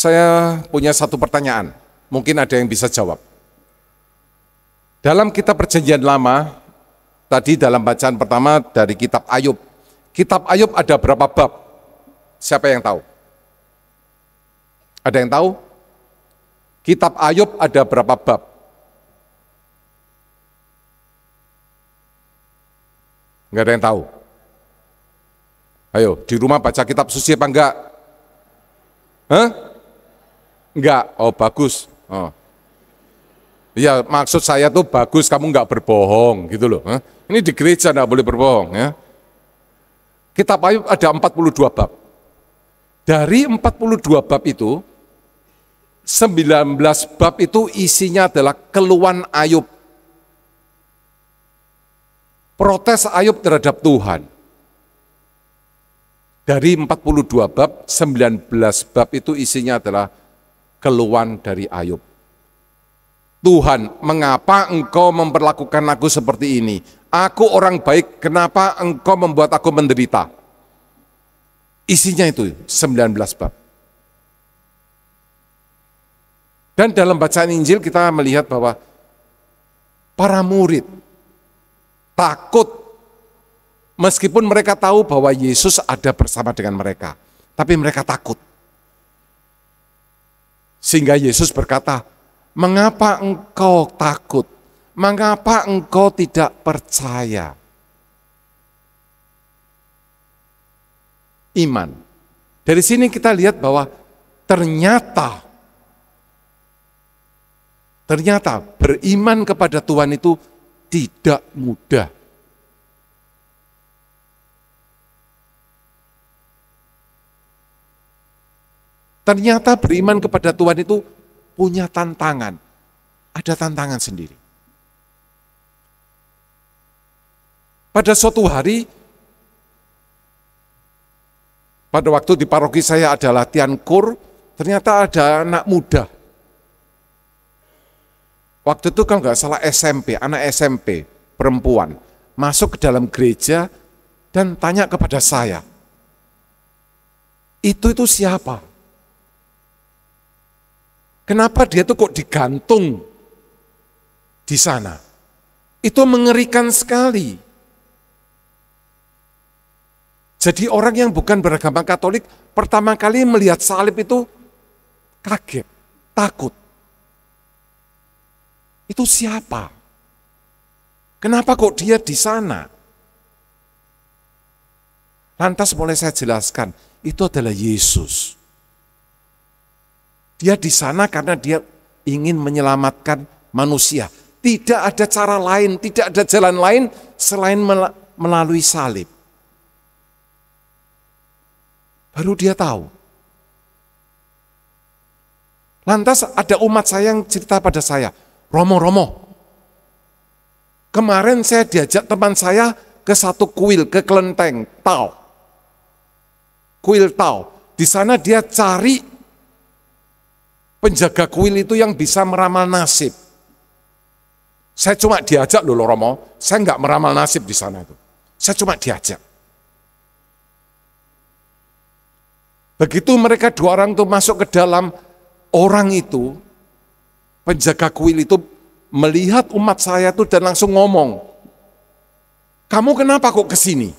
Saya punya satu pertanyaan, mungkin ada yang bisa jawab. Dalam kitab Perjanjian Lama, tadi dalam bacaan pertama dari kitab Ayub. Kitab Ayub ada berapa bab? Siapa yang tahu? Ada yang tahu? Kitab Ayub ada berapa bab? Enggak ada yang tahu? Ayo, di rumah baca kitab suci apa enggak? Hah? Enggak, oh bagus. Oh. Ya maksud saya tuh bagus kamu enggak berbohong gitu loh. Hah? Ini di gereja enggak boleh berbohong ya. Kitab Ayub ada 42 bab. Dari 42 bab itu, 19 bab itu isinya adalah keluhan Ayub. Protes Ayub terhadap Tuhan. Dari 42 bab, 19 bab itu isinya adalah keluhan dari Ayub. Tuhan, mengapa engkau memperlakukan aku seperti ini? Aku orang baik, kenapa engkau membuat aku menderita? Isinya itu 19 bab. Dan dalam bacaan Injil kita melihat bahwa para murid takut meskipun mereka tahu bahwa Yesus ada bersama dengan mereka. Tapi mereka takut. Sehingga Yesus berkata, mengapa engkau takut? Mengapa engkau tidak percaya? Iman. Dari sini kita lihat bahwa ternyata beriman kepada Tuhan itu tidak mudah. Ternyata beriman kepada Tuhan itu punya tantangan. Ada tantangan sendiri. Pada suatu hari, pada waktu di paroki saya ada latihan kur, ternyata ada anak muda. Waktu itu kalau nggak salah SMP, anak SMP, perempuan, masuk ke dalam gereja dan tanya kepada saya, itu siapa? Kenapa dia tuh kok digantung di sana? Itu mengerikan sekali. Jadi orang yang bukan beragama Katolik pertama kali melihat salib itu kaget, takut. Itu siapa? Kenapa kok dia di sana? Lantas mulai saya jelaskan, itu adalah Yesus. Dia di sana karena dia ingin menyelamatkan manusia. Tidak ada cara lain, tidak ada jalan lain selain melalui salib. Baru dia tahu. Lantas ada umat saya yang cerita pada saya, Romo, kemarin saya diajak teman saya ke satu kuil, ke kelenteng, kuil Tao. Di sana dia cari penjaga kuil itu yang bisa meramal nasib. Saya cuma diajak loh Romo, saya enggak meramal nasib di sana itu. Saya cuma diajak. Begitu mereka dua orang itu masuk ke dalam, orang itu, penjaga kuil itu melihat umat saya itu dan langsung ngomong, kamu kenapa kok kesini?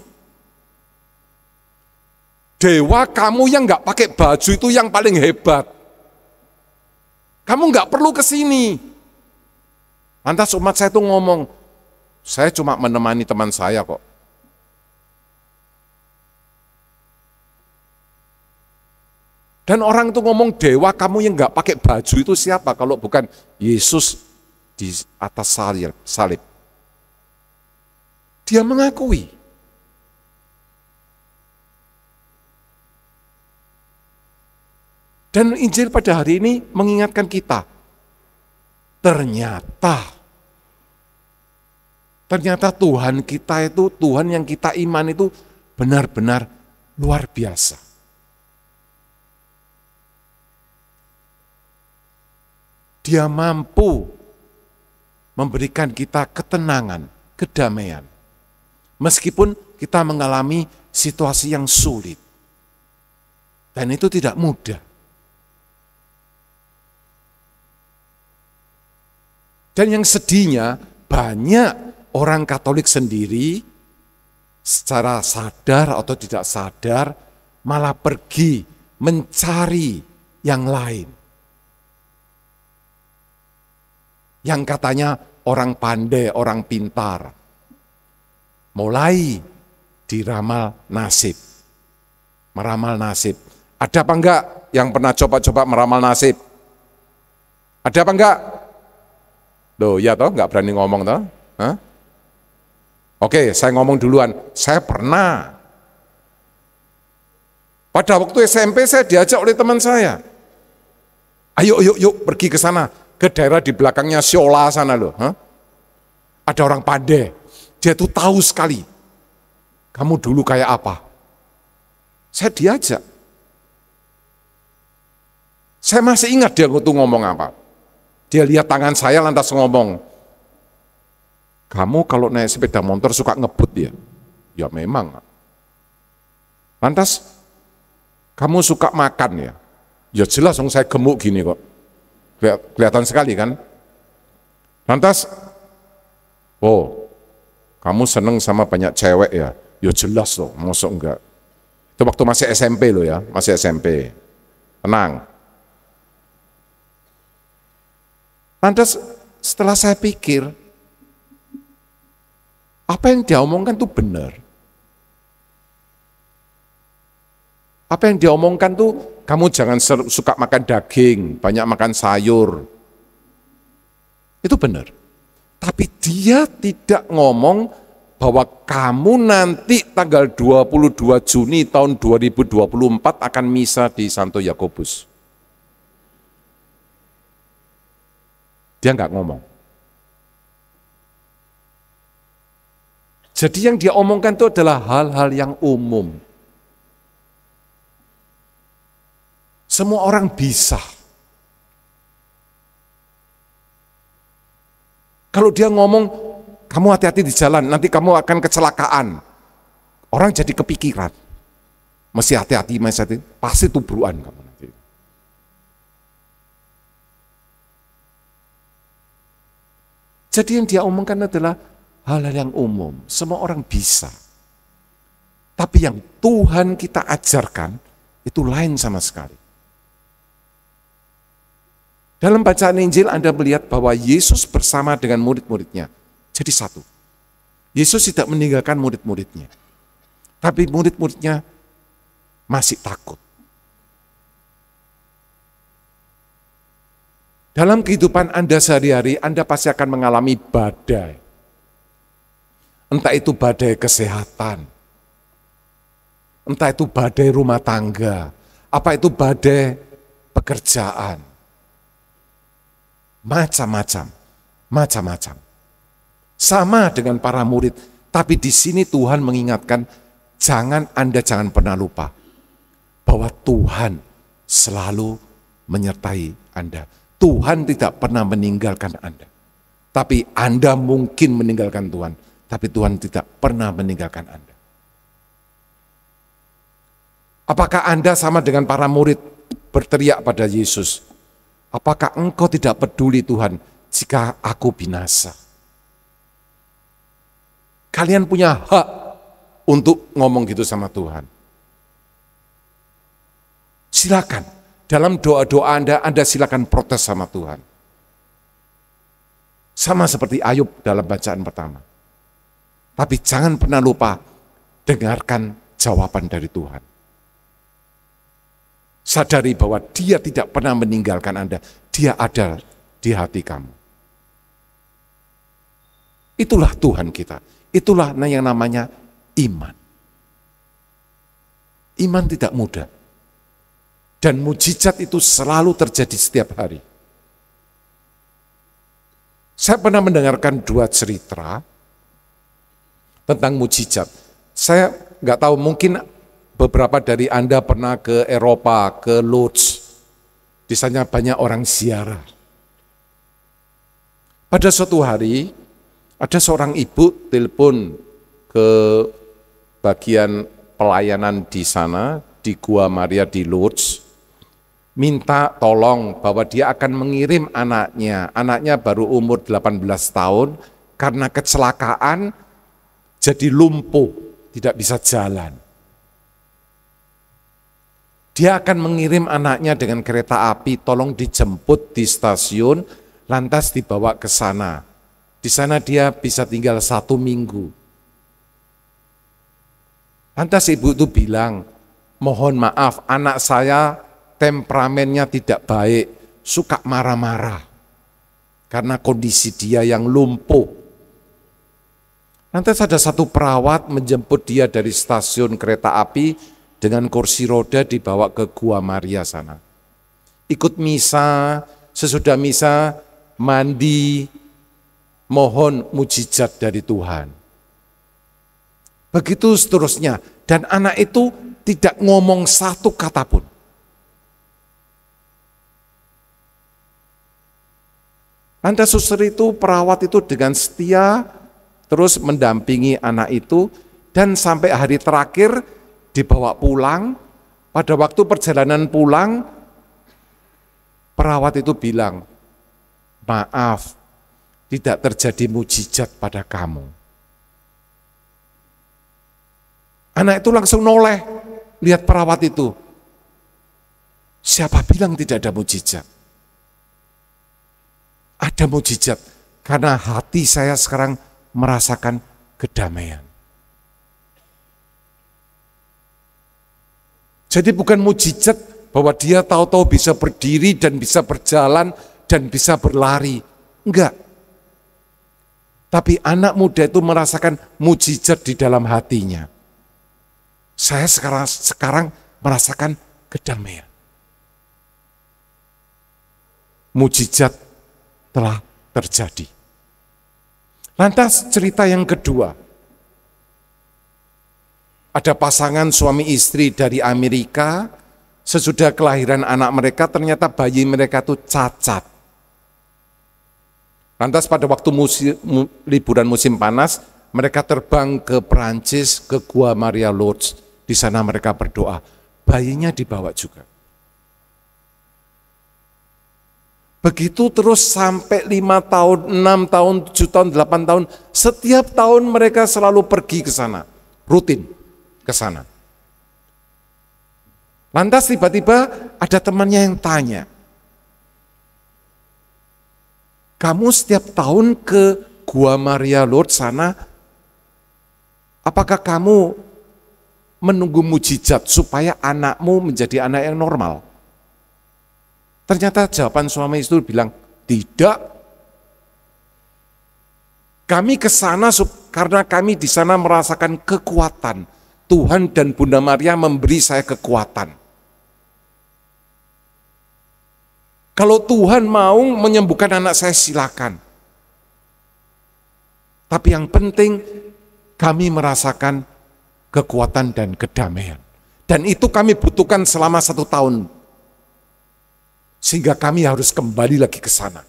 Dewa kamu yang nggak pakai baju itu yang paling hebat. Kamu nggak perlu kesini. Lantas umat saya itu ngomong, saya cuma menemani teman saya kok. Dan orang itu ngomong, dewa kamu yang nggak pakai baju itu siapa kalau bukan Yesus di atas salib. Dia mengakui. Dan Injil pada hari ini mengingatkan kita, ternyata Tuhan kita itu, Tuhan yang kita iman itu benar-benar luar biasa. Dia mampu memberikan kita ketenangan, kedamaian. Meskipun kita mengalami situasi yang sulit. Dan itu tidak mudah. Dan yang sedihnya, banyak orang Katolik sendiri secara sadar atau tidak sadar malah pergi mencari yang lain. Yang katanya orang pandai, orang pintar. Mulai diramal nasib. Meramal nasib. Ada apa enggak yang pernah coba-coba meramal nasib? Ada apa enggak? Loh, ya toh, enggak berani ngomong toh? Hah? Oke, saya ngomong duluan. Saya pernah. Pada waktu SMP saya diajak oleh teman saya. Ayo, yuk, pergi ke sana. Ke daerah di belakangnya Siola sana loh. Hah? Ada orang pandai. Dia tuh tahu sekali. Kamu dulu kayak apa? Saya diajak. Saya masih ingat dia tuh ngomong apa. Dia lihat tangan saya lantas ngomong, kamu kalau naik sepeda motor suka ngebut ya? Ya memang. Lantas, kamu suka makan ya? Ya jelas dong saya gemuk gini kok. Kelihatan sekali kan? Lantas, oh, kamu seneng sama banyak cewek ya? Ya jelas loh, masuk enggak. Itu waktu masih SMP loh ya, masih SMP. Tenang. Lantas setelah saya pikir, apa yang dia omongkan itu benar. Apa yang dia omongkan tuh, kamu jangan suka makan daging, banyak makan sayur. Itu benar. Tapi dia tidak ngomong bahwa kamu nanti tanggal 22 Juni tahun 2024 akan misa di Santo Yakobus. Dia nggak ngomong. Jadi yang dia omongkan itu adalah hal-hal yang umum. Semua orang bisa. Kalau dia ngomong, kamu hati-hati di jalan, nanti kamu akan kecelakaan. Orang jadi kepikiran. Mesti hati-hati, pasti tubruan kamu nanti. Jadi yang dia omongkan adalah hal-hal yang umum, semua orang bisa. Tapi yang Tuhan kita ajarkan, itu lain sama sekali. Dalam bacaan Injil Anda melihat bahwa Yesus bersama dengan murid-muridnya, jadi satu. Yesus tidak meninggalkan murid-muridnya. Tapi murid-muridnya masih takut. Dalam kehidupan Anda sehari-hari, Anda pasti akan mengalami badai. Entah itu badai kesehatan, entah itu badai rumah tangga, apa itu badai pekerjaan. Macam-macam. Sama dengan para murid, tapi di sini Tuhan mengingatkan, Anda jangan pernah lupa bahwa Tuhan selalu menyertai Anda. Tuhan tidak pernah meninggalkan Anda. Tapi Anda mungkin meninggalkan Tuhan, tapi Tuhan tidak pernah meninggalkan Anda. Apakah Anda sama dengan para murid berteriak pada Yesus? Apakah engkau tidak peduli Tuhan jika aku binasa? Kalian punya hak untuk ngomong gitu sama Tuhan. Silakan. Dalam doa-doa Anda silakan protes sama Tuhan. Sama seperti Ayub dalam bacaan pertama. Tapi jangan pernah lupa, dengarkan jawaban dari Tuhan. Sadari bahwa Dia tidak pernah meninggalkan Anda. Dia ada di hati kamu. Itulah Tuhan kita. Itulah yang namanya iman. Iman tidak mudah. Dan mujizat itu selalu terjadi setiap hari. Saya pernah mendengarkan 2 cerita tentang mujizat. Saya nggak tahu, mungkin beberapa dari Anda pernah ke Eropa, ke Lourdes. Di sana banyak orang ziarah. Pada suatu hari, ada seorang ibu telepon ke bagian pelayanan di sana, di Gua Maria di Lourdes. minta tolong bahwa dia akan mengirim anaknya. Anaknya baru umur 18 tahun, karena kecelakaan jadi lumpuh, tidak bisa jalan. Dia akan mengirim anaknya dengan kereta api, tolong dijemput di stasiun, lantas dibawa ke sana. Di sana dia bisa tinggal 1 minggu. Lantas ibu itu bilang, mohon maaf, anak saya temperamennya tidak baik, suka marah-marah karena kondisi dia yang lumpuh. Lantas ada satu perawat menjemput dia dari stasiun kereta api dengan kursi roda dibawa ke Gua Maria sana. Ikut misa, sesudah misa mandi, mohon mujizat dari Tuhan. Begitu seterusnya, dan anak itu tidak ngomong satu kata pun. Lantas suster itu, perawat itu dengan setia terus mendampingi anak itu, dan sampai hari terakhir dibawa pulang. Pada waktu perjalanan pulang, perawat itu bilang, maaf, tidak terjadi mujizat pada kamu. Anak itu langsung noleh, lihat perawat itu. Siapa bilang tidak ada mujizat? Ada mujizat, karena hati saya sekarang merasakan kedamaian. Jadi bukan mujizat bahwa dia tahu-tahu bisa berdiri dan bisa berjalan dan bisa berlari. Enggak. Tapi anak muda itu merasakan mujizat di dalam hatinya. Saya sekarang merasakan kedamaian. Mujizat telah terjadi. Lantas cerita yang kedua. Ada pasangan suami istri dari Amerika, sesudah kelahiran anak mereka ternyata bayi mereka itu cacat. Lantas pada waktu liburan musim panas, mereka terbang ke Perancis, ke Gua Maria Lourdes. Di sana mereka berdoa, bayinya dibawa juga. Begitu terus sampai 5 tahun, 6 tahun, 7 tahun, 8 tahun, setiap tahun mereka selalu pergi ke sana, rutin ke sana. Lantas tiba-tiba ada temannya yang tanya, kamu setiap tahun ke Gua Maria Lourdes sana, apakah kamu menunggu mujizat supaya anakmu menjadi anak yang normal? Ternyata jawaban suami istri bilang, tidak. Kami ke sana karena kami di sana merasakan kekuatan. Tuhan dan Bunda Maria memberi saya kekuatan. Kalau Tuhan mau menyembuhkan anak saya, silakan. Tapi yang penting kami merasakan kekuatan dan kedamaian. Dan itu kami butuhkan selama 1 tahun. Sehingga kami harus kembali lagi ke sana.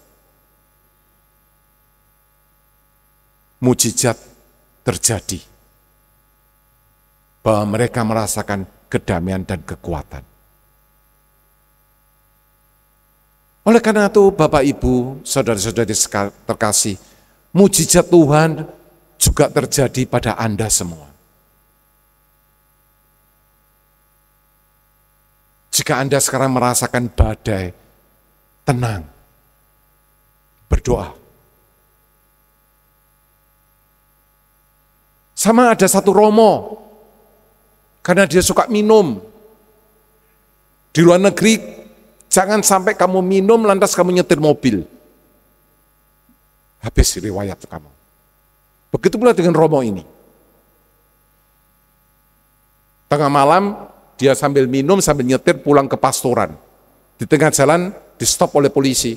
Mujizat terjadi. Bahwa mereka merasakan kedamaian dan kekuatan. Oleh karena itu Bapak Ibu, saudara-saudari terkasih, mujizat Tuhan juga terjadi pada Anda semua. Jika Anda sekarang merasakan badai, tenang, berdoa. Sama ada satu Romo, karena dia suka minum. Di luar negeri, jangan sampai kamu minum lantas kamu nyetir mobil. Habis riwayat kamu. Begitu pula dengan Romo ini. Tengah malam, dia sambil minum, sambil nyetir pulang ke pastoran. Di tengah jalan, di stop oleh polisi.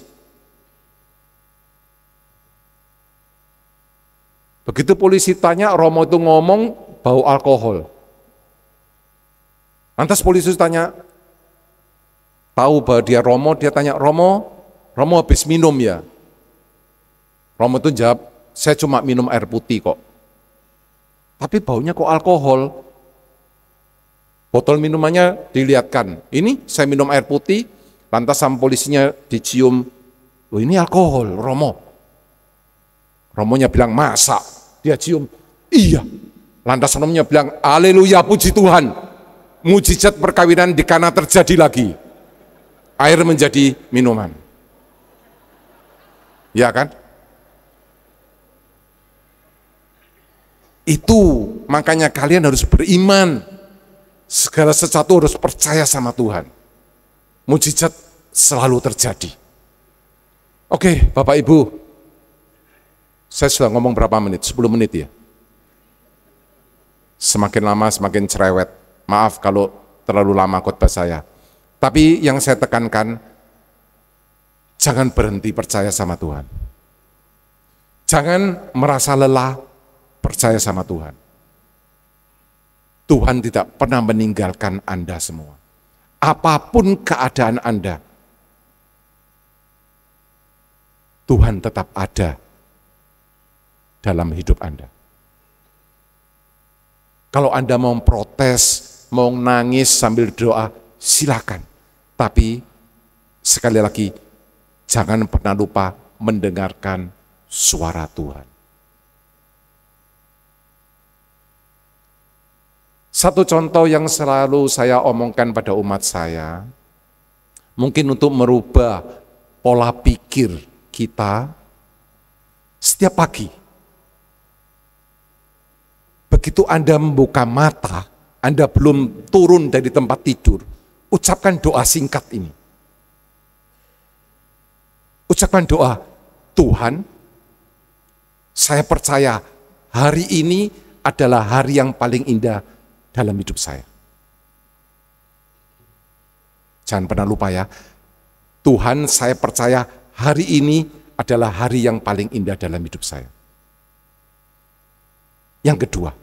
Begitu polisi tanya, Romo itu ngomong bau alkohol. Lantas polisi tanya, tahu bahwa dia Romo, dia tanya, Romo habis minum ya? Romo itu jawab, saya cuma minum air putih kok. Tapi baunya kok alkohol. Botol minumannya dilihatkan, ini saya minum air putih, Lantas sama polisinya dicium, oh ini alkohol, romo. Romonya bilang, masa? Dia cium, iya. Lantas romonya bilang, haleluya, puji Tuhan. Mujizat perkawinan di Kana terjadi lagi. Air menjadi minuman. Ya kan? Itu makanya kalian harus beriman. Segala sesuatu harus percaya sama Tuhan. Mujizat selalu terjadi. Oke, Bapak Ibu. Saya sudah ngomong berapa menit? 10 menit ya? Semakin lama semakin cerewet. Maaf kalau terlalu lama khotbah saya. Tapi yang saya tekankan, jangan berhenti percaya sama Tuhan. Jangan merasa lelah percaya sama Tuhan. Tuhan tidak pernah meninggalkan Anda semua. Apapun keadaan Anda, Tuhan tetap ada dalam hidup Anda. Kalau Anda mau protes, mau nangis sambil doa, silakan. Tapi sekali lagi, jangan pernah lupa mendengarkan suara Tuhan. Satu contoh yang selalu saya omongkan pada umat saya, mungkin untuk merubah pola pikir kita setiap pagi. Begitu Anda membuka mata, Anda belum turun dari tempat tidur, ucapkan doa singkat ini. Ucapkan doa, Tuhan, saya percaya hari ini adalah hari yang paling indah dalam hidup saya. Jangan pernah lupa ya, Tuhan, saya percaya hari ini adalah hari yang paling indah dalam hidup saya. Yang kedua,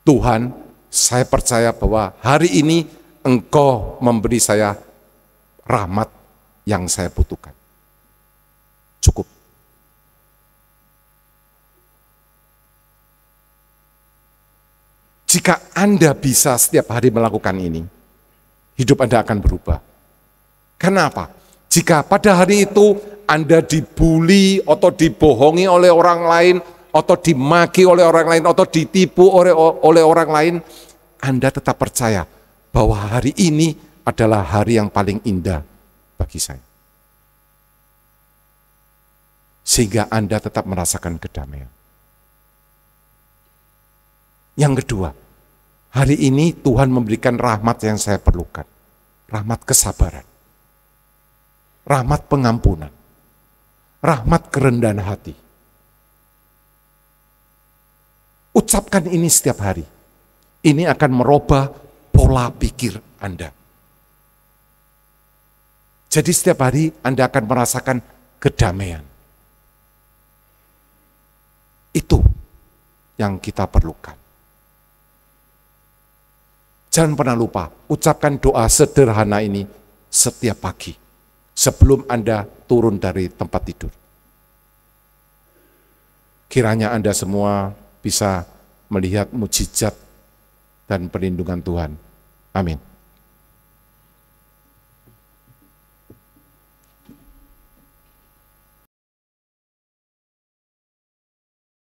Tuhan, saya percaya bahwa hari ini Engkau memberi saya rahmat yang saya butuhkan. Cukup. Jika Anda bisa setiap hari melakukan ini, hidup Anda akan berubah. Kenapa? Jika pada hari itu Anda dibully atau dibohongi oleh orang lain, atau dimaki oleh orang lain, atau ditipu oleh orang lain, Anda tetap percaya bahwa hari ini adalah hari yang paling indah bagi saya. Sehingga Anda tetap merasakan kedamaian. Yang kedua, hari ini Tuhan memberikan rahmat yang saya perlukan. Rahmat kesabaran. Rahmat pengampunan. Rahmat kerendahan hati. Ucapkan ini setiap hari. Ini akan merubah pola pikir Anda. Jadi setiap hari Anda akan merasakan kedamaian. Itu yang kita perlukan. Jangan pernah lupa, ucapkan doa sederhana ini setiap pagi. Sebelum Anda turun dari tempat tidur. Kiranya Anda semua bisa melihat mujizat dan perlindungan Tuhan. Amin.